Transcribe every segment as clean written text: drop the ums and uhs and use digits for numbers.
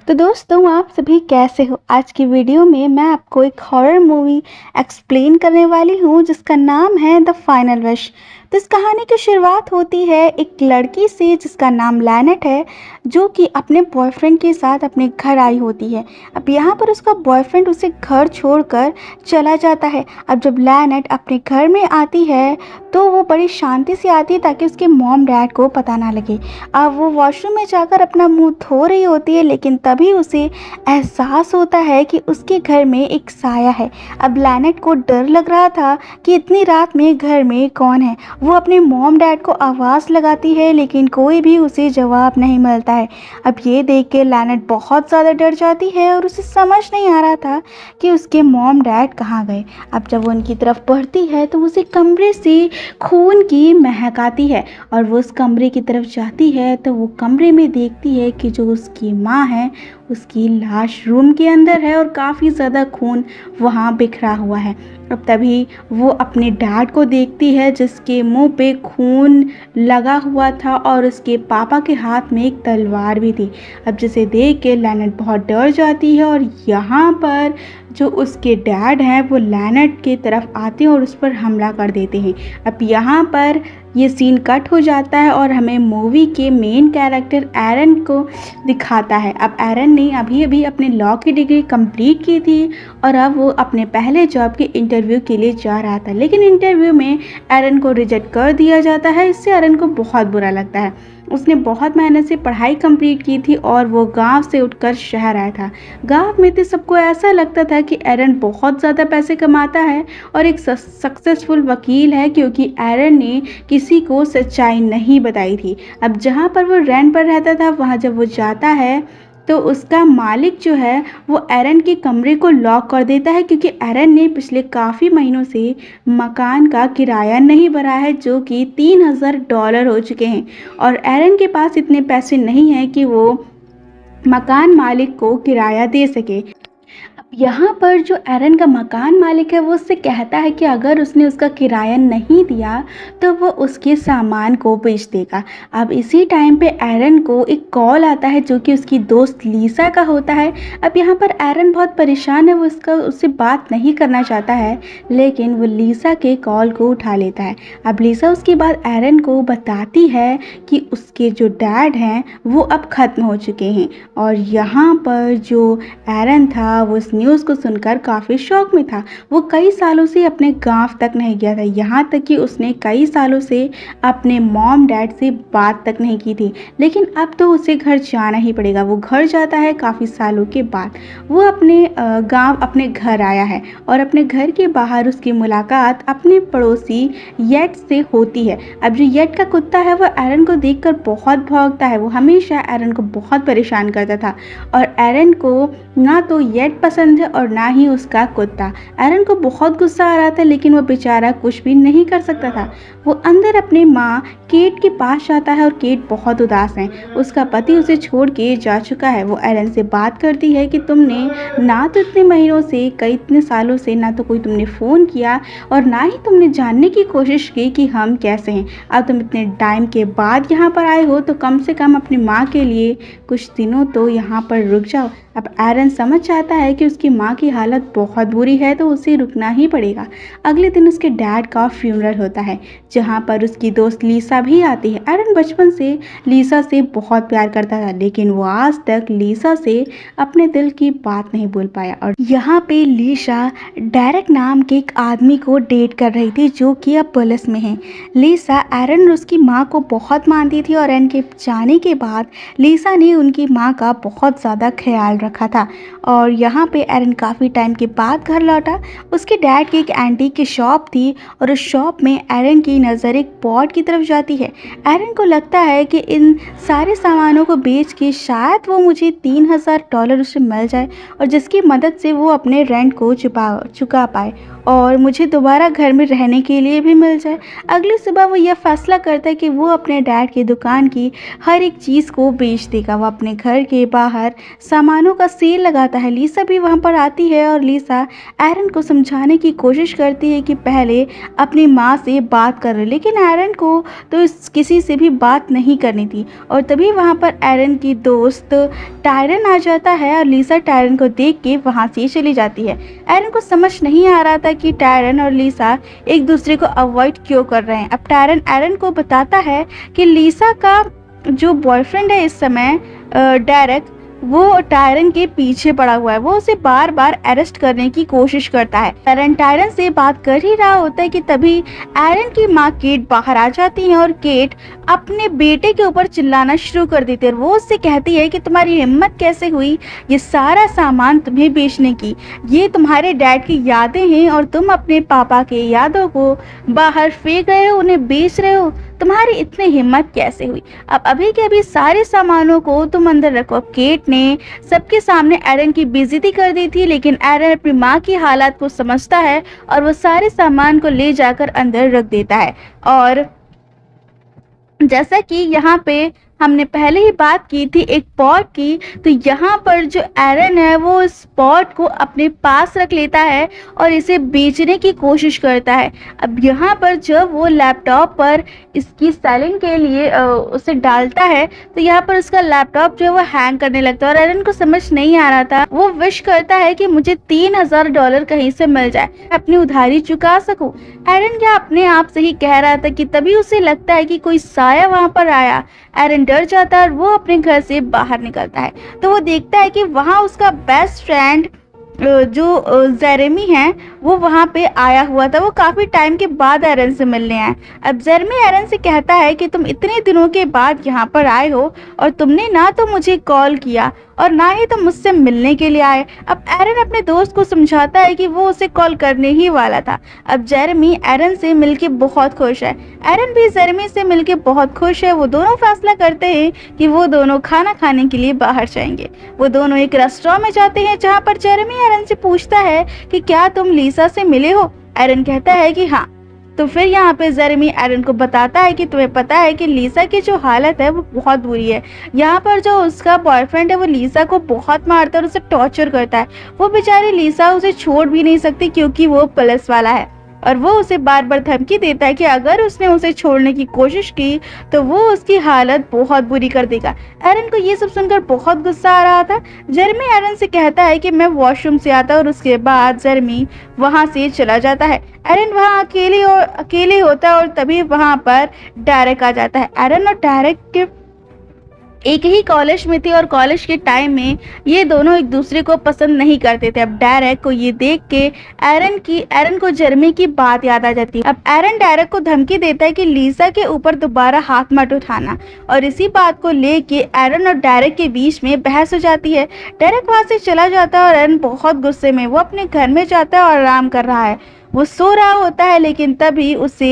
तो दोस्तों आप सभी कैसे हो। आज की वीडियो में मैं आपको एक हॉरर मूवी एक्सप्लेन करने वाली हूँ जिसका नाम है द फाइनल विश। तो इस कहानी की शुरुआत होती है एक लड़की से जिसका नाम लैनेट है, जो कि अपने बॉयफ्रेंड के साथ अपने घर आई होती है। अब यहाँ पर उसका बॉयफ्रेंड उसे घर छोड़कर चला जाता है। अब जब लैनेट अपने घर में आती है तो वो बड़ी शांति से आती है ताकि उसके मॉम डैड को पता ना लगे। अब वो वॉशरूम में जाकर अपना मुंह धो रही होती है, लेकिन तभी उसे एहसास होता है कि उसके घर में एक साया है। अब लैनेट को डर लग रहा था कि इतनी रात में घर में कौन है। वो अपने मॉम डैड को आवाज़ लगाती है, लेकिन कोई भी उसे जवाब नहीं मिलता है। अब ये देख के लैनेट बहुत ज़्यादा डर जाती है और उसे समझ नहीं आ रहा था कि उसके मॉम डैड कहाँ गए। अब जब वो उनकी तरफ बढ़ती है तो उसे कमरे से खून की महक आती है और वो उस कमरे की तरफ जाती है तो वो कमरे में देखती है कि जो उसकी माँ है उसकी लाश रूम के अंदर है और काफ़ी ज़्यादा खून वहाँ बिखरा हुआ है। अब तभी वो अपने डैड को देखती है जिसके मुंह पे खून लगा हुआ था और उसके पापा के हाथ में एक तलवार भी थी। अब जिसे देख के लैनेट बहुत डर जाती है और यहाँ पर जो उसके डैड हैं वो लैनेट की तरफ आते हैं और उस पर हमला कर देते हैं। अब यहाँ पर ये सीन कट हो जाता है और हमें मूवी के मेन कैरेक्टर एरन को दिखाता है। अब एरन ने अभी अभी अपने लॉ की डिग्री कंप्लीट की थी और अब वो अपने पहले जॉब के इंटरव्यू के लिए जा रहा था, लेकिन इंटरव्यू में एरन को रिजेक्ट कर दिया जाता है। इससे एरन को बहुत बुरा लगता है। उसने बहुत मेहनत से पढ़ाई कंप्लीट की थी और वो गांव से उठकर शहर आया था। गांव में तो सबको ऐसा लगता था कि एरन बहुत ज़्यादा पैसे कमाता है और एक सक्सेसफुल वकील है, क्योंकि एरन ने किसी को सच्चाई नहीं बताई थी। अब जहाँ पर वो रेंट पर रहता था वहाँ जब वो जाता है तो उसका मालिक जो है वो एरन के कमरे को लॉक कर देता है, क्योंकि एरन ने पिछले काफ़ी महीनों से मकान का किराया नहीं भरा है, जो कि $3000 हो चुके हैं और एरन के पास इतने पैसे नहीं हैं कि वो मकान मालिक को किराया दे सके। यहाँ पर जो एरन का मकान मालिक है वो उससे कहता है कि अगर उसने उसका किराया नहीं दिया तो वो उसके सामान को बेच देगा। अब इसी टाइम पे एरन को एक कॉल आता है जो कि उसकी दोस्त लीसा का होता है। अब यहाँ पर एरन बहुत परेशान है, वो उससे बात नहीं करना चाहता है, लेकिन वो लीसा के कॉल को उठा लेता है। अब लीसा उसके बाद एरन को बताती है कि उसके जो डैड हैं वो अब ख़त्म हो चुके हैं और यहाँ पर जो एरन था वो इस न्यूज़ को सुनकर काफ़ी शौक में था। वो कई सालों से अपने गांव तक नहीं गया था, यहाँ तक कि उसने कई सालों से अपने मॉम डैड से बात तक नहीं की थी, लेकिन अब तो उसे घर जाना ही पड़ेगा। वो घर जाता है काफ़ी सालों के बाद। वो अपने गांव अपने घर आया है और अपने घर के बाहर उसकी मुलाकात अपने पड़ोसी येट से होती है। अब जो येट का कुत्ता है वो एरन को देखकर बहुत भौंकता है। वो हमेशा एरन को बहुत परेशान करता था और एरन को ना तो येट पसंद है और ना ही उसका कुत्ता। एरन को बहुत गुस्सा आ रहा था, लेकिन वो बेचारा कुछ भी नहीं कर सकता था। वो अंदर अपने माँ केट के पास जाता है और केट बहुत उदास है। उसका पति उसे छोड़ के जा चुका है। वो एरन से बात करती है कि तुमने ना तो इतने महीनों से इतने सालों से ना तो कोई तुमने फ़ोन किया और ना ही तुमने जानने की कोशिश की कि हम कैसे हैं। अब तुम इतने टाइम के बाद यहाँ पर आए हो तो कम से कम अपनी माँ के लिए कुछ दिनों तो यहाँ पर रुक जाओ। अब एरन समझ जाता है कि उसकी माँ की हालत बहुत बुरी है तो उसे रुकना ही पड़ेगा। अगले दिन उसके डैड का फ्यूनरल होता है, जहाँ पर उसकी दोस्त लीसा भी आती है। एरन बचपन से लीसा से बहुत प्यार करता था, लेकिन वो आज तक लीसा से अपने दिल की बात नहीं बोल पाया। और यहाँ पे लीसा डेरेक नाम के एक आदमी को डेट कर रही थी जो कि अब पुलिस में है। लीसा एरन और उसकी माँ को बहुत मानती थी और एरन के जाने के बाद लीसा ने उनकी माँ का बहुत ज़्यादा ख्याल रखा था। और यहाँ पे एरन काफ़ी टाइम के बाद घर लौटा। उसके डैड की एक एंटीक की शॉप थी और उस शॉप में एरन की नज़र एक पॉट की तरफ जाती है। एरन को लगता है कि इन सारे सामानों को बेच के शायद वो मुझे $3000 उससे मिल जाए और जिसकी मदद से वो अपने रेंट को चुका पाए और मुझे दोबारा घर में रहने के लिए भी मिल जाए। अगली सुबह वो यह फैसला करता है कि वो अपने डैड की दुकान की हर एक चीज़ को बेच देगा। वो अपने घर के बाहर सामानों का सेल लगाता है। लिसा भी वहाँ पर आती है और लिसा एरन को समझाने की कोशिश करती है कि पहले अपनी माँ से बात कर, लेकिन एरन को तो किसी से भी बात नहीं करनी थी। और तभी वहाँ पर एरन की दोस्त टायरन आ जाता है और लिसा टायरन को देख के वहाँ से चली जाती है। एरन को समझ नहीं आ रहा था कि टायरन और लिसा एक दूसरे को अवॉइड क्यों कर रहे हैं। अब टायरन एरन को बताता है कि लिसा का जो बॉयफ्रेंड है इस समय डेरेक, वो टायरन के पीछे पड़ा हुआ है। वो उसे बार बार अरेस्ट करने की कोशिश करता है। एरन टायरन से बात कर ही रहा होता है कि तभी एरन की माँ केट बाहर आ जाती है और केट अपने बेटे के ऊपर चिल्लाना शुरू कर देती है। वो उससे कहती है कि तुम्हारी हिम्मत कैसे हुई ये सारा सामान तुम्हें बेचने की, ये तुम्हारे डैड की यादें हैं और तुम अपने पापा के यादों को बाहर फेंक रहे हो, उन्हें बेच रहे हो, तुम्हारी इतनी हिम्मत कैसे हुई। अब अभी के अभी सारे सामानों को तुम अंदर रखो। अब केट ने सबके सामने एरन की बेइज्जती कर दी थी, लेकिन एरन अपनी माँ की हालत को समझता है और वो सारे सामान को ले जाकर अंदर रख देता है। और जैसा कि यहाँ पे हमने पहले ही बात की थी एक पॉट की, तो यहाँ पर जो एरन है वो इस पॉट को अपने पास रख लेता है और इसे बेचने की कोशिश करता है। अब यहाँ पर जब वो लैपटॉप पर इसकी सेलिंग के लिए उसे डालता है तो यहाँ पर उसका लैपटॉप जो है वो हैंग करने लगता है और एरन को समझ नहीं आ रहा था। वो विश करता है कि मुझे $3000 कहीं से मिल जाए, अपनी उधारी चुका सकूं। एरन क्या अपने आप से ही कह रहा था कि तभी उसे लगता है कि कोई साया वहां पर आया। एरन डर जाता है और वो अपने घर से बाहर निकलता है तो वो देखता है कि वहाँ उसका बेस्ट फ्रेंड जो जेरेमी है वो वहाँ पे आया हुआ था। वो काफ़ी टाइम के बाद एरन से मिलने आया। अब जेरेमी एरन से कहता है कि तुम इतने दिनों के बाद यहाँ पर आए हो और तुमने ना तो मुझे कॉल किया और ना ही तुम मुझसे मिलने के लिए आए। अब एरन अपने दोस्त को समझाता है कि वो उसे कॉल करने ही वाला था। अब जेरेमी एरन से मिलके बहुत खुश है, एरन भी जेरेमी से मिलके बहुत खुश है। वो दोनों फैसला करते हैं कि वो दोनों खाना खाने के लिए बाहर जाएंगे। वो दोनों एक रेस्टोरेंट में जाते हैं जहाँ पर जेरेमी एरन से पूछता है कि क्या तुम लिसा से मिले हो। एरन कहता है कि हाँ। तो फिर यहाँ पे जेरेमी एरन को बताता है कि तुम्हें पता है कि लिसा की जो हालत है वो बहुत बुरी है। यहाँ पर जो उसका बॉयफ्रेंड है वो लिसा को बहुत मारता है और उसे टॉर्चर करता है। वो बेचारी लिसा उसे छोड़ भी नहीं सकती क्योंकि वो पुलिस वाला है और वो उसे बार बार धमकी देता है कि अगर उसने उसे छोड़ने की कोशिश की तो वो उसकी हालत बहुत बुरी कर देगा। एरन को ये सब सुनकर बहुत गुस्सा आ रहा था। जेरेमी एरन से कहता है कि मैं वॉशरूम से आता और उसके बाद जेरेमी वहां से चला जाता है। एरन वहां अकेले होता है और तभी वहां पर डेरेक आ जाता है। एरन और डेरेक के एक ही कॉलेज में थे और कॉलेज के टाइम में ये दोनों एक दूसरे को पसंद नहीं करते थे। अब डेरेक को ये देख के एरन को जेरेमी की बात याद आ जाती है। अब एरन डेरेक को धमकी देता है कि लिसा के ऊपर दोबारा हाथ मत उठाना और इसी बात को लेके एरन और डेरेक के बीच में बहस हो जाती है। डेरेक वहां से चला जाता है और एरन बहुत गुस्से में वो अपने घर में जाता है और आराम कर रहा है। वो सो रहा होता है लेकिन तभी उसे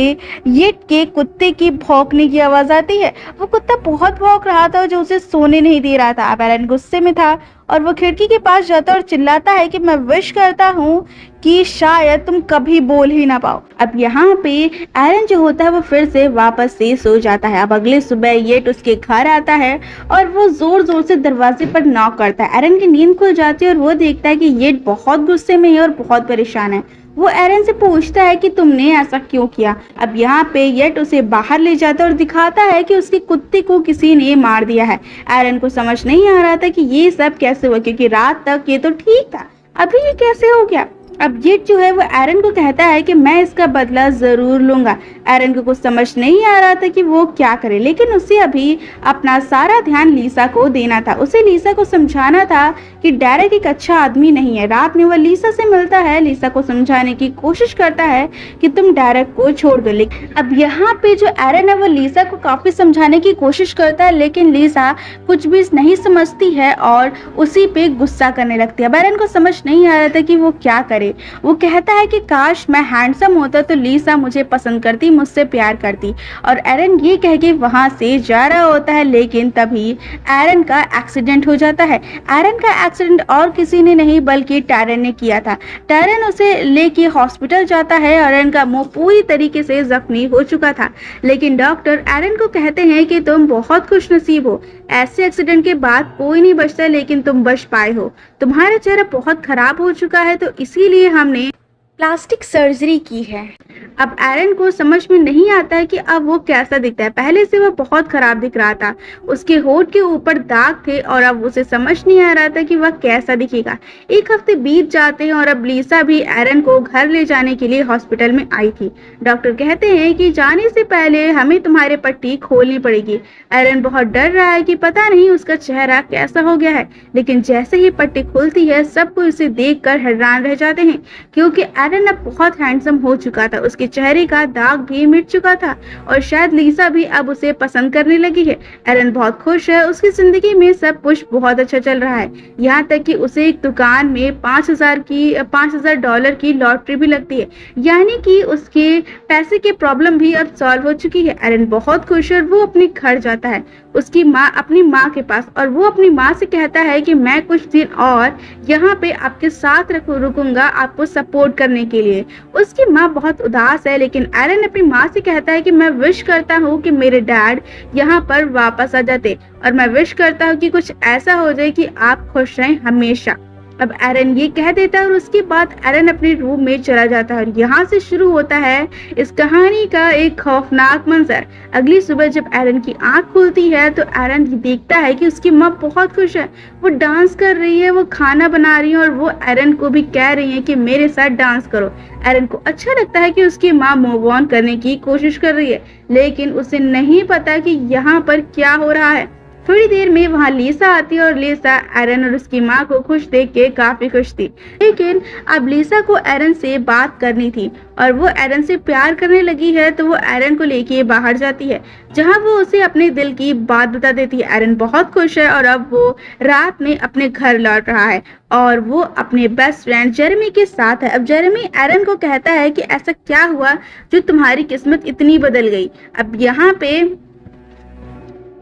येट के कुत्ते की भौंकने की आवाज आती है। वो कुत्ता बहुत भौंक रहा था जो उसे सोने नहीं दे रहा था। अब एरन गुस्से में था और वो खिड़की के पास जाता है और चिल्लाता है कि मैं विश करता हूँ कि शायद तुम कभी बोल ही ना पाओ। अब यहाँ पे एरन जो होता है वो फिर से वापस से सो जाता है। अब अगले सुबह येट उसके घर आता है और वो जोर जोर से दरवाजे पर नॉक करता है। एरन की नींद खुल जाती है और वो देखता है कि येट बहुत गुस्से में है और बहुत परेशान है। वो एरन से पूछता है कि तुमने ऐसा क्यों किया। अब यहाँ पे येट उसे बाहर ले जाता है और दिखाता है कि उसके कुत्ते को किसी ने मार दिया है। एरन को समझ नहीं आ रहा था कि ये सब कैसे हुआ क्योंकि रात तक ये तो ठीक था, अभी ये कैसे हो गया। अब येट जो है वो एरन को कहता है कि मैं इसका बदला जरूर लूंगा। एरन को कुछ समझ नहीं आ रहा था कि वो क्या करे, लेकिन उसे अभी अपना सारा ध्यान लिसा को देना था। उसे लिसा को समझाना था कि डेरेक एक अच्छा आदमी नहीं है। रात में वह लिसा से मिलता है, लिसा को समझाने की कोशिश करता है कि तुम डेरेक को छोड़ दो। लेकिन अब यहाँ पे जो एरन है वो लिसा को काफी समझाने की कोशिश करता है लेकिन लिसा कुछ भी नहीं समझती है और उसी पे गुस्सा करने लगती है। अब एरन को समझ नहीं आ रहा था कि वो क्या करे। वो कहता है कि काश मैं हैंडसम होता तो लिसा मुझे पसंद करती, मुझसे प्यार करती। और एरन ये कह के वहां से जा रहा होता है लेकिन तभी एरन का एक्सीडेंट हो जाता है। एरन का एक्सीडेंट और किसी ने नहीं बल्कि टैरन ने किया था। टैरन उसे लेके हॉस्पिटल जाता है और एरन का मुंह पूरी तरीके से जख्मी हो चुका था, लेकिन डॉक्टर एरन को कहते हैं कि तुम बहुत खुशनसीब हो, ऐसे एक्सीडेंट के बाद कोई नहीं बचता लेकिन तुम बच पाए हो। तुम्हारा चेहरा बहुत खराब हो चुका है तो इसीलिए हमने प्लास्टिक सर्जरी की है। अब एरन को समझ में नहीं आता है कि अब वो कैसा दिखता है। पहले से वह बहुत खराब दिख रहा था, उसके होठ के ऊपर दाग थे और अब उसे समझ नहीं आ रहा था कि वह कैसा दिखेगा। एक हफ्ते बीत जाते हैं और अब लिसा भी एरन को घर ले जाने के लिए हॉस्पिटल में आई थी। डॉक्टर कहते हैं कि जाने से पहले हमें तुम्हारे पट्टी खोलनी पड़ेगी। एरन बहुत डर रहा है कि पता नहीं उसका चेहरा कैसा हो गया है, लेकिन जैसे ही पट्टी खुलती है सब कोई उसे देखकर हैरान रह जाते हैं, क्योंकि एरन अब बहुत हैंडसम हो चुका था। उसके चेहरे का दाग भी मिट चुका था और शायद लिसा भी अब उसे पसंद करने लगी है। एरन बहुत खुश है, उसकी जिंदगी में सब कुछ बहुत अच्छा चल रहा है, यहाँ तक कि उसे एक दुकान में $5,000 की लॉटरी भी लगती है, यानी कि उसके पैसे की प्रॉब्लम भी अब सॉल्व हो चुकी है। एरन बहुत खुश है और वो अपने घर जाता है अपनी माँ के पास, और वो अपनी माँ से कहता है कि मैं कुछ दिन और यहाँ पे आपके साथ रुकूंगा आपको सपोर्ट करने के लिए। उसकी माँ बहुत उदास है, लेकिन एरन अपनी माँ से कहता है कि मैं विश करता हूँ कि मेरे डैड यहाँ पर वापस आ जाते और मैं विश करता हूँ कि कुछ ऐसा हो जाए कि आप खुश रहें हमेशा। अब एरन ये कह देता है और उसके बाद एरन अपने रूम में चला जाता है और यहाँ से शुरू होता है इस कहानी का एक खौफनाक मंजर। अगली सुबह जब एरन की आंख खुलती है तो एरन देखता है कि उसकी माँ बहुत खुश है, वो डांस कर रही है, वो खाना बना रही है और वो एरन को भी कह रही है कि मेरे साथ डांस करो। एरन को अच्छा लगता है कि उसकी माँ मूव ऑन करने की कोशिश कर रही है, लेकिन उसे नहीं पता कि यहाँ पर क्या हो रहा है। थोड़ी देर में वहाँ लिसा आती है और लिसा एरन और उसकी माँ को खुश देख के काफी खुश थी, लेकिन अब लिसा को एरन से बात करनी थी और वो एरन से प्यार करने लगी है, तो वो एरन को लेके बाहर जाती है जहाँ वो उसे अपने दिल की बात बता देती है। एरन बहुत खुश है और अब वो रात में अपने घर लौट रहा है और वो अपने बेस्ट फ्रेंड जेरेमी के साथ है। अब जेरेमी एरन को कहता है कि ऐसा क्या हुआ जो तुम्हारी किस्मत इतनी बदल गई। अब यहाँ पे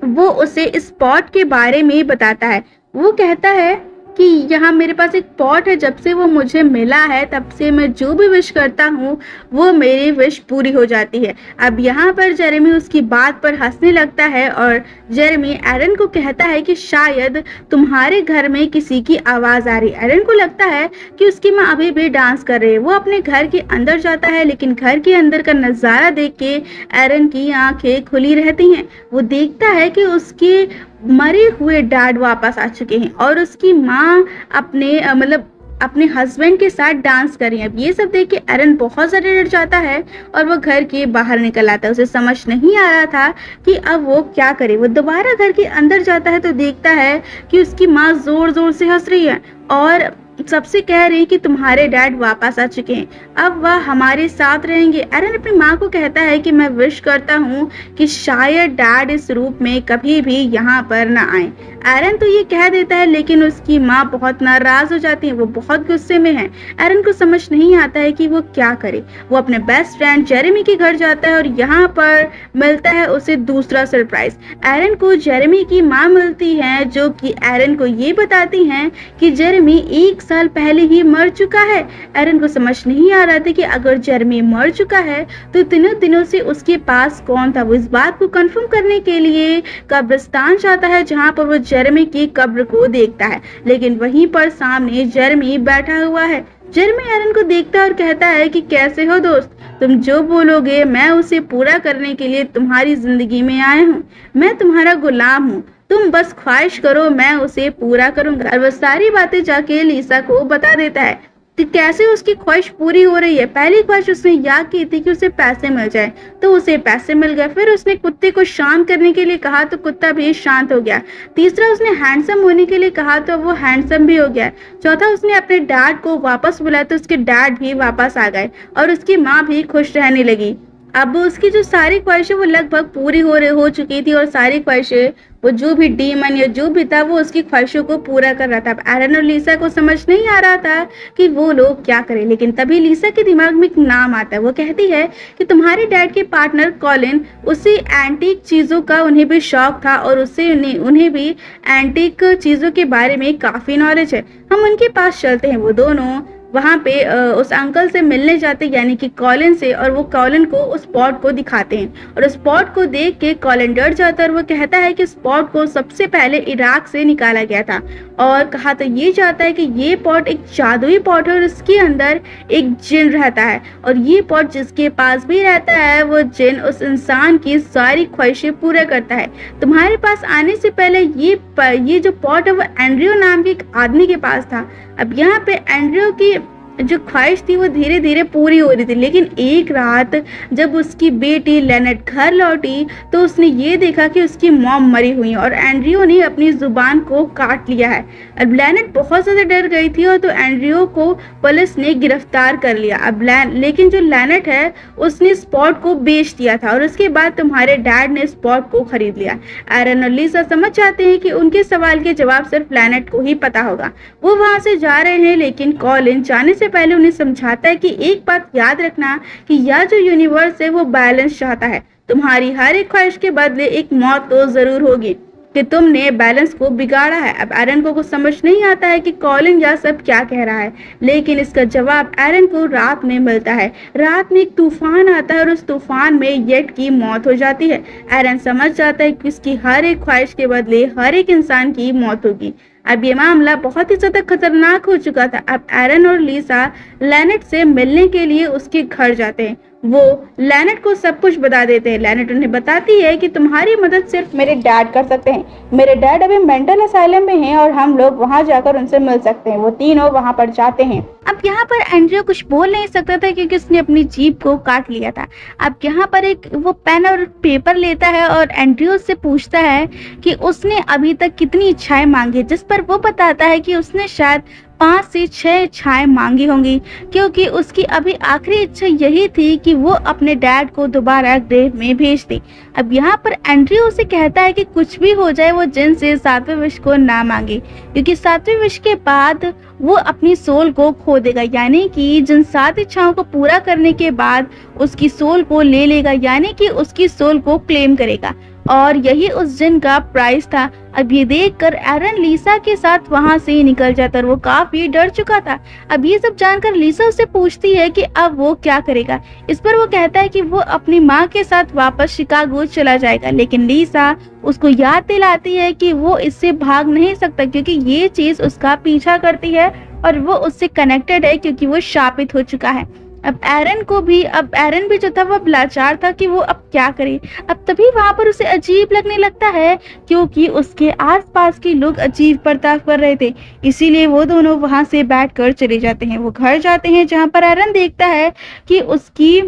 वो उसे इस पॉट के बारे में बताता है। वो कहता है कि यहाँ मेरे पास एक पॉट है, जब से वो मुझे मिला है तब से मैं जो भी विश करता हूँ वो मेरी विश पूरी हो जाती है। अब यहाँ पर जेरेमी उसकी बात पर हंसने लगता है और जेरेमी एरन को कहता है कि शायद तुम्हारे घर में किसी की आवाज आ रही है। एरन को लगता है कि उसकी माँ अभी भी डांस कर रही है। वो अपने घर के अंदर जाता है, लेकिन घर के अंदर का नजारा देख के एरन की आंखें खुली रहती हैं। वो देखता है कि उसके मरे हुए डैड वापस आ चुके हैं और उसकी माँ अपने हस्बैंड के साथ डांस कर रही है। अब ये सब देख के एरन बहुत ज्यादा डर जाता है और वो घर के बाहर निकल आता है। उसे समझ नहीं आ रहा था कि अब वो क्या करे। वो दोबारा घर के अंदर जाता है तो देखता है कि उसकी माँ जोर जोर से हंस रही है और सबसे कह रही कि तुम्हारे डैड वापस आ चुके हैं, अब वह हमारे साथ रहेंगे। एरन अपनी माँ को कहता है कि मैं विश करता हूँ कि शायद डैड इस रूप में कभी भी यहाँ पर ना आए। एरन तो ये कह देता है, लेकिन उसकी माँ बहुत नाराज हो जाती है, वो बहुत गुस्से में है। एरन को समझ नहीं आता है कि वो क्या करे। वो अपने बेस्ट फ्रेंड जेरेमी के घर जाता है और यहाँ पर मिलता है उसे दूसरा सरप्राइज। एरन को जेरेमी की माँ मिलती है जो कि एरन को ये बताती हैं कि जेरेमी 1 साल पहले ही मर चुका है। एरन को समझ नहीं आ रहा था कि अगर जेरेमी मर चुका है तो इतने दिनों से उसके पास कौन था। वो इस बात को कंफर्म करने के लिए कब्रिस्तान जाता है जहाँ पर वो जेरेमी की कब्र को देखता है, लेकिन वहीं पर सामने जेरेमी बैठा हुआ है। जेरेमी एरन को देखता है और कहता है कि कैसे हो दोस्त, तुम जो बोलोगे मैं उसे पूरा करने के लिए तुम्हारी जिंदगी में आया हूँ। मैं तुम्हारा गुलाम हूँ, तुम बस ख्वाहिश करो मैं उसे पूरा करूंगा। और वह सारी बातें जाके लिसा को बता देता है कि कैसे उसकी ख्वाहिश पूरी हो रही है। पहली ख्वाहिश उसने याद की थी कि उसे पैसे मिल जाए, तो उसे पैसे मिल गए। फिर उसने कुत्ते को शांत करने के लिए कहा तो कुत्ता भी शांत हो गया। तीसरा उसने हैंडसम होने के लिए कहा तो वो हैंडसम भी हो गया। चौथा उसने अपने डैड को वापस बुलाया तो उसके डैड भी वापस आ गए और उसकी माँ भी खुश रहने लगी। अब उसकी जो सारी ख्वाहिशें वो लगभग पूरी हो चुकी थी और सारी ख्वाहिशें वो जो भी डीमन या जो भी था वो उसकी ख्वाहिशों को पूरा कर रहा था। अब एरन और लीसा को समझ नहीं आ रहा था कि वो लोग क्या करें, लेकिन तभी लीसा के दिमाग में एक नाम आता है। वो कहती है कि तुम्हारे डैड के पार्टनर कॉलिन, उसी एंटीक चीज़ों का उन्हें भी शौक था और उससे उन्हें भी एंटीक चीज़ों के बारे में काफ़ी नॉलेज है। हम उनके पास चलते हैं। वो दोनों वहाँ पे उस अंकल से मिलने जाते यानी कि कॉलिन से, और वो कॉलिन को उस पॉट को दिखाते हैं और उस पॉट को देख के कॉलिन डर जाता है और वो कहता है कि इस पॉट को सबसे पहले इराक से निकाला गया था। और कहा तो ये जाता है कि ये पॉट एक जादुई पॉट है और इसके अंदर एक जिन रहता है, और ये पॉट जिसके पास भी रहता है वो जिन उस इंसान की सारी ख्वाहिशें पूरा करता है। तुम्हारे पास आने से पहले ये जो पॉट है वो एंड्रयू नाम के एक आदमी के पास था। अब यहाँ पे एंड्रयू की जो ख्वाहिश थी वो धीरे धीरे पूरी हो रही थी, लेकिन एक रात जब उसकी बेटी लेनेट घर लौटी तो उसने ये देखा कि उसकी मॉम मरी हुई है और एंड्रयू ने अपनी जुबान को काट लिया है। अब लेनेट बहुत ज़्यादा डर गई थी और तो एंड्रयू को पुलिस ने गिरफ्तार कर लिया। अब लेकिन जो लेनेट है उसने स्पॉट को बेच दिया था और उसके बाद तुम्हारे डैड ने स्पॉट को खरीद लिया। एरन और लीसा समझ जाते हैं कि उनके सवाल के जवाब सिर्फ लेनेट को ही पता होगा। वो वहाँ से जा रहे हैं, लेकिन कॉलिन जाने से पहले उन्हें समझाता है कि एक बात याद रखना कि यह जो यूनिवर्स है वो बैलेंस चाहता है। तुम्हारी हर एक ख्वाहिश के बदले एक मौत तो जरूर होगी कि तुमने बैलेंस को बिगाड़ा है। अब एरन को कुछ समझ नहीं आता है कि कॉलिन यह सब क्या कह रहा है, लेकिन इसका जवाब एरन को रात में मिलता है। रात में एक तूफान आता है और उस तूफान में येट की मौत हो जाती है। एरन समझ जाता है कि उसकी हर एक ख्वाहिश के बदले हर एक इंसान की मौत होगी। अब ये मामला बहुत ही ज्यादा खतरनाक हो चुका था। अब एरन और लीसा लेनेट से मिलने के लिए उसके घर जाते हैं। वो लेनेट को सब कुछ बता देते हैं। लेनेट उन्हें बताती है कि तुम्हारी मदद सिर्फ मेरे डैड कर सकते हैं। मेरे डैड अभी मेंटल असाइलम में हैं और हम लोग वहां जाकर उनसे मिल सकते हैं। वो तीनों वहां पर जाते हैं। अब यहाँ पर एंड्रयू कुछ बोल नहीं सकता था क्योंकि उसने अपनी जीभ को काट लिया था। अब यहाँ पर एक वो पेन और पेपर लेता है और एंड्रयू से पूछता है कि उसने अभी तक कितनी इच्छाएं मांगी, जिस पर वो बताता है कि उसने शायद 5 से 6 इच्छाएं मांगी होंगी, क्योंकि उसकी अभी आखिरी इच्छा यही थी कि वो अपने डैड को दोबारा ग्रेव में भेज दे। अब यहाँ पर एंड्रयू उसे कहता है कि कुछ भी हो जाए वो जिन से 7वें विश को ना मांगे, क्योंकि 7वें विश के बाद वो अपनी सोल को खो देगा, यानी कि जिन 7 इच्छाओं को पूरा करने के बाद उसकी सोल को ले लेगा, यानी कि उसकी सोल को क्लेम करेगा, और यही उस जिन का प्राइस था। अब ये देखकर एरन लीसा के साथ वहां से निकल जाता और वो काफी डर चुका था। अब ये सब जानकर लीसा उससे पूछती है कि अब वो क्या करेगा। इस पर वो कहता है कि वो अपनी माँ के साथ वापस शिकागो चला जाएगा, लेकिन लीसा उसको याद दिलाती है कि वो इससे भाग नहीं सकता क्योंकि ये चीज उसका पीछा करती है और वो उससे कनेक्टेड है क्योंकि वो शापित हो चुका है। अब एरन भी जो था वो लाचार था कि वो अब क्या करे। अब तभी वहां पर उसे अजीब लगने लगता है क्योंकि उसके आसपास के लोग अजीब बर्ताव कर रहे थे, इसीलिए वो दोनों वहां से बैठकर चले जाते हैं। वो घर जाते हैं जहां पर एरन देखता है कि उसकी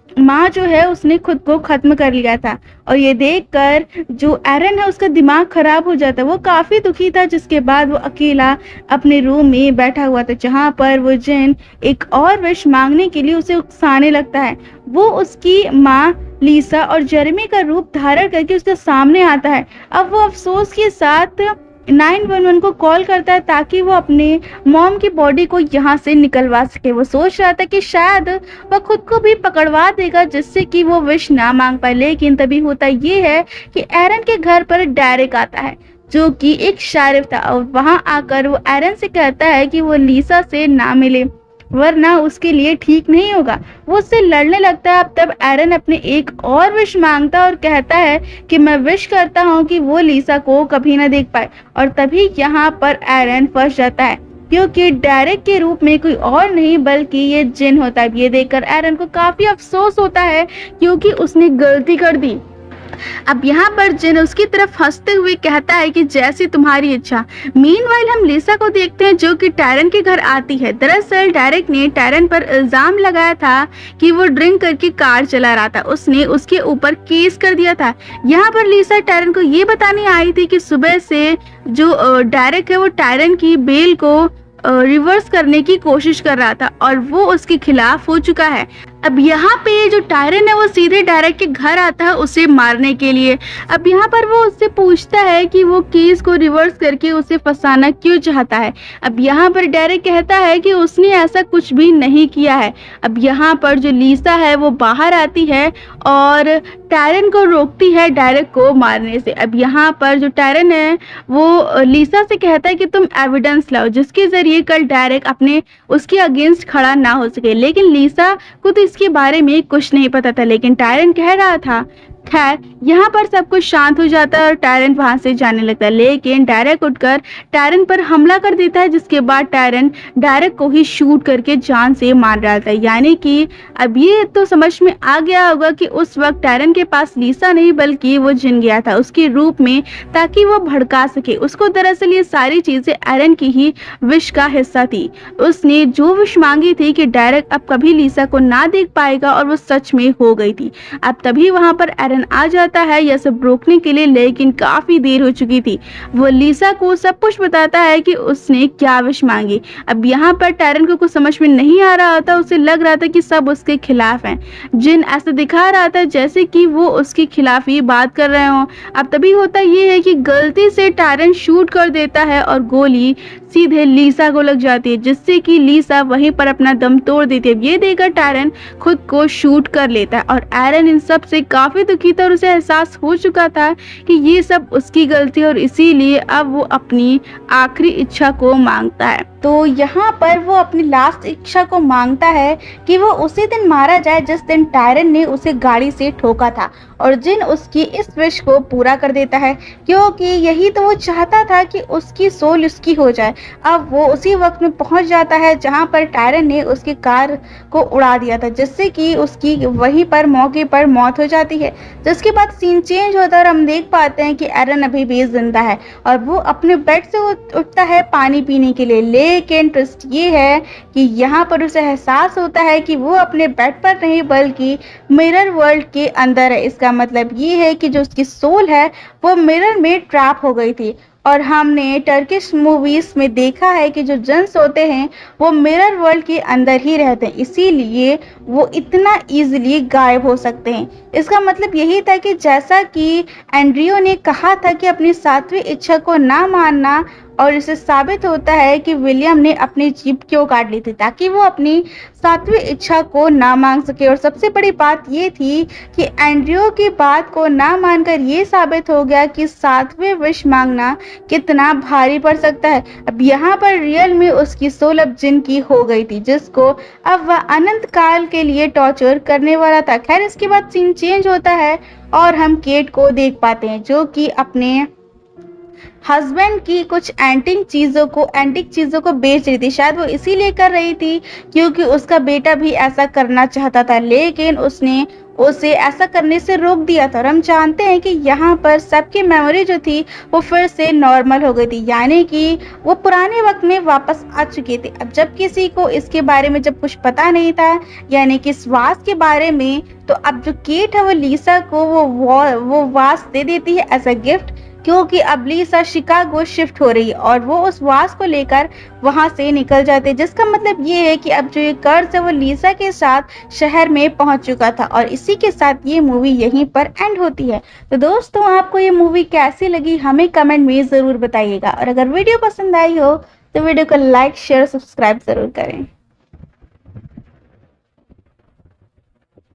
माँ जो है उसने खुद को खत्म कर लिया था, और ये देखकर जो एरन है उसका दिमाग खराब हो जाता है। वो काफी दुखी था, जिसके बाद वो अकेला अपने रूम में बैठा हुआ था जहाँ पर वो जिन एक और विश मांगने के लिए उसे उकसाने लगता है। वो उसकी माँ लीसा और जेरेमी का रूप धारण करके उसके सामने आता है। अब वो अफसोस के साथ 911 को कॉल करता है ताकि वो अपने मॉम की बॉडी को यहाँ से निकलवा सके। वो सोच रहा था कि शायद वह खुद को भी पकड़वा देगा जिससे कि वो विश ना मांग पाए, लेकिन तभी होता ये है कि एरन के घर पर डेरेक आता है जो कि एक शेरिफ था, और वहां आकर वो एरन से कहता है कि वो लीसा से ना मिले वरना उसके लिए ठीक नहीं होगा। वो उससे लड़ने लगता है। अब तब एरन अपने एक और विश मांगता है और कहता है कि मैं विश करता हूँ कि वो लीसा को कभी ना देख पाए, और तभी यहाँ पर एरन फंस जाता है क्योंकि डेरेक के रूप में कोई और नहीं बल्कि ये जिन होता है। ये देखकर एरन को काफी अफसोस होता है क्योंकि उसने गलती कर दी। अब यहाँ पर जिन उसकी तरफ हंसते हुए कहता है कि जैसी तुम्हारी इच्छा। मीनवाइल हम लीसा को देखते हैं जो कि टैरन के घर आती है। दरअसल डेरेक ने टैरन पर इल्जाम लगाया था कि वो ड्रिंक करके कार चला रहा था। उसने उसके ऊपर केस कर दिया था। यहाँ पर लीसा टैरन को ये बताने आई थी कि सुबह से जो डेरेक है वो टैरन की बेल को रिवर्स करने की कोशिश कर रहा था और वो उसके खिलाफ हो चुका है। अब यहाँ पे जो टायरन है वो सीधे डायरेक्ट के घर आता है उसे मारने के लिए। अब यहाँ पर वो उससे पूछता है कि वो केस को रिवर्स करके उसे फंसाना क्यों चाहता है। अब यहाँ पर डायरेक्ट कहता है कि उसने ऐसा कुछ भी नहीं किया है। अब यहाँ पर जो लीसा है वो बाहर आती है और टायरन को रोकती है डायरेक्ट को मारने से। अब यहाँ पर जो टायरन है वो लीसा से कहता है कि तुम एविडेंस लाओ जिसके जरिए कल डायरेक्ट अपने उसके अगेंस्ट खड़ा ना हो सके, लेकिन लीसा को तो इसके बारे में कुछ नहीं पता था, लेकिन टायरन कह रहा था। खैर यहाँ पर सब कुछ शांत हो जाता है और टायरन वहां से जाने लगता है, लेकिन डायरेक्ट उठकर टायरन पर हमला कर देता है, जिसके बाद टायरन डायरेक्ट को ही शूट करके जान से मार डालता है। यानी कि अब ये तो समझ में आ गया होगा कि उस वक्त टायरन के पास लीसा नहीं बल्कि वो जिन गया था उसके रूप में, ताकि वो भड़का सके उसको। दरअसल ये सारी चीजें एरन की ही विश का हिस्सा थी। उसने जो विश मांगी थी कि डायरेक्ट अब कभी लीसा को ना देख पाएगा, और वो सच में हो गई थी। अब तभी वहां पर एरन आ जाता है यह सब रोकने के लिए, लेकिन काफी देर हो चुकी थी। वो लीसा को सब कुछ बताता है कि उसने क्या विश मांगी। अब यहाँ पर टायरन को कुछ समझ में नहीं आ रहा था, उसे लग रहा था कि सब उसके खिलाफ हैं। जिन ऐसा दिखा रहा था जैसे कि वो उसके खिलाफ ही बात कर रहे हों। अब तभी होता ये है कि गलती से टायरन शूट कर देता है और गोली सीधे लीसा को लग जाती है, जिससे कि लीसा वहीं पर अपना दम तोड़ देती है। ये देखकर टायरन खुद को शूट कर लेता है और एरन इन सब से काफी दुखी था और उसे एहसास हो चुका था कि ये सब उसकी गलती है, और इसीलिए अब वो अपनी आखिरी इच्छा को मांगता है। तो यहाँ पर वो अपनी लास्ट इच्छा को मांगता है कि वो उसी दिन मारा जाए जिस दिन टायरन ने उसे गाड़ी से ठोका था, और जिन उसकी इस विश को पूरा कर देता है, क्योंकि यही तो वो चाहता था कि उसकी सोल उसकी हो जाए। अब वो उसी वक्त में पहुंच जाता है जहां पर टायरन ने उसकी कार को उड़ा दिया था, जिससे कि उसकी वहीं पर मौके पर मौत हो जाती है। जिसके बाद सीन चेंज होता है और हम देख पाते हैं कि एरन अभी भी जिंदा है और वो अपने बेड से उठता है पानी पीने के लिए। लेकिन ट्विस्ट ये है कि यहाँ पर उसे एहसास होता है कि वो अपने बेड पर नहीं बल्कि मिरर वर्ल्ड के अंदर है। इसका मतलब ये है कि जो उसकी सोल है वो मिरर में ट्रैप हो गई थी। और हमने टर्किश मूवीज में देखा है कि जो जिन्स होते हैं वो मिरर वर्ल्ड के अंदर ही रहते हैं, इसीलिए वो इतना इजीली गायब हो सकते हैं। इसका मतलब यही था कि जैसा कि एंड्रियो ने कहा था कि अपनी सातवीं इच्छा को ना मानना, और इससे साबित होता है कि विलियम ने अपनी जीभ क्यों काट ली थी ताकि वो अपनी सातवीं इच्छा को ना मांग सके। और सबसे बड़ी बात ये थी कि एंड्रियो की बात को ना मानकर ये साबित हो गया कि सातवें विश मांगना कितना भारी पड़ सकता है। अब यहाँ पर रियल में उसकी सोल अब जिन की हो गई थी, जिसको अब वह अनंत काल के लिए टॉर्चर करने वाला था। खैर इसके बाद सीन चेंज होता है और हम केट को देख पाते हैं जो कि अपने हस्बैंड की कुछ एंटिक चीज़ों को बेच रही थी। शायद वो इसीलिए कर रही थी क्योंकि उसका बेटा भी ऐसा करना चाहता था, लेकिन उसने उसे ऐसा करने से रोक दिया था। और हम जानते हैं कि यहाँ पर सबकी मेमोरी जो थी वो फिर से नॉर्मल हो गई थी, यानी कि वो पुराने वक्त में वापस आ चुके थे। अब जब किसी को इसके बारे में जब कुछ पता नहीं था, यानी कि स्वास के बारे में, तो अब जो केट है वो लीसा को वो वास दे देती है एज अ गिफ्ट, क्योंकि अब लीसा शिकागो शिफ्ट हो रही है और वो उस वास को लेकर वहां से निकल जाते हैं। जिसका मतलब ये है कि अब जो ये कर्ज है वो लीसा के साथ शहर में पहुंच चुका था। और इसी के साथ ये मूवी यहीं पर एंड होती है। तो दोस्तों आपको ये मूवी कैसी लगी हमें कमेंट में ज़रूर बताइएगा, और अगर वीडियो पसंद आई हो तो वीडियो को लाइक शेयर सब्सक्राइब ज़रूर करें।